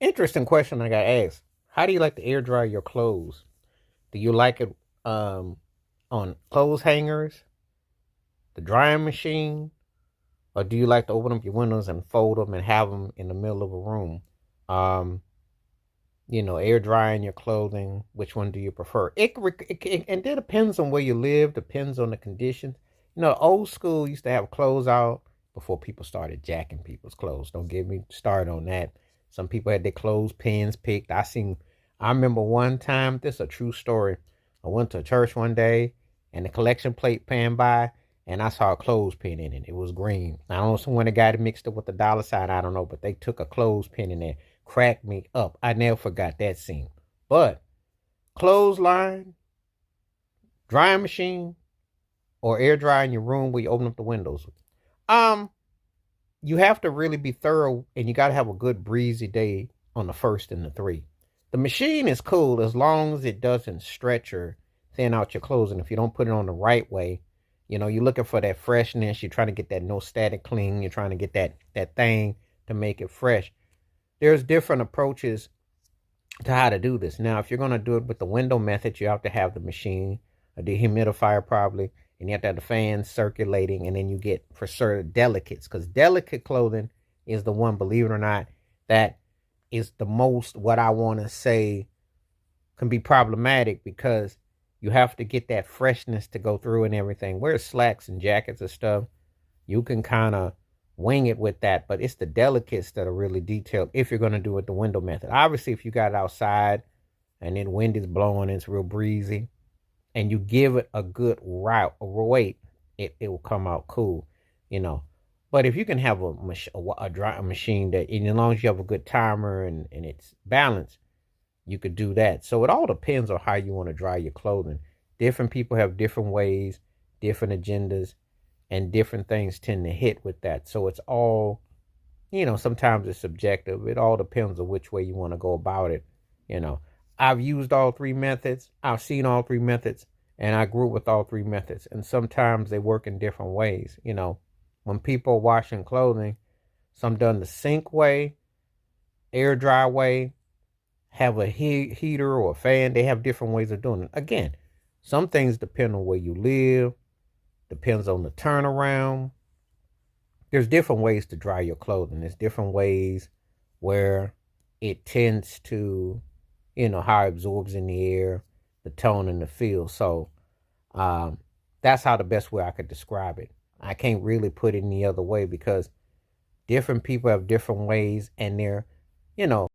Interesting question I got asked. How do you like to air dry your clothes? Do you like it um, on clothes hangers, the drying machine, or do you like to open up your windows and fold them and have them in the middle of a room? Um, air drying your clothing. Which one do you prefer? And it depends on where you live. Depends on the conditions. Old school used to have clothes out before people started jacking people's clothes. Don't get me started on that. Some people had their clothes pins picked. I remember one time. This is a true story. I went to church one day, and the collection plate pan by, and I saw a clothespin in it. It was green. I don't know, someone that got it mixed up with the dollar sign. I don't know, but they took a clothespin in there. Cracked me up. I never forgot that scene. But clothesline, drying machine, or air dry in your room where you open up the windows. Um, you have to really be thorough, and you got to have a good breezy day on the first and the three. The machine is cool as long as it doesn't stretch or thin out your clothes, and if you don't put it on the right way, you're looking for that freshness. You're trying to get that no static clean. You're trying to get that thing to make it fresh. There's different approaches to how to do this. Now, if you're going to do it with the window method, you have to have the machine, a dehumidifier probably, and you have to have the fans circulating, and then you get for certain delicates, because delicate clothing is the one, believe it or not, that is the most, what I want to say, can be problematic, because you have to get that freshness to go through and everything. Whereas slacks and jackets and stuff, you can kind of wing it with that, but it's the delicates that are really detailed if you're going to do it the window method. Obviously, if you got it outside and then wind is blowing, it's real breezy, and you give it a good route or weight, it will come out cool, you know. But if you can have a dry machine that, and as long as you have a good timer and it's balanced, you could do that. So it all depends on how you want to dry your clothing. Different people have different ways, different agendas, and different things tend to hit with that. So it's all, sometimes it's subjective. It all depends on which way you want to go about it. You know, I've used all three methods. I've seen all three methods, and I grew up with all three methods. And sometimes they work in different ways. When people are washing clothing, some done the sink way, air dry way, have a heater or a fan. They have different ways of doing it. Again, some things depend on where you live, depends on the turnaround. There's different ways to dry your clothing. There's different ways where it tends to, how it absorbs in the air, the tone and the feel. So that's how the best way I could describe it. I can't really put it any other way, because different people have different ways, and they're, you know,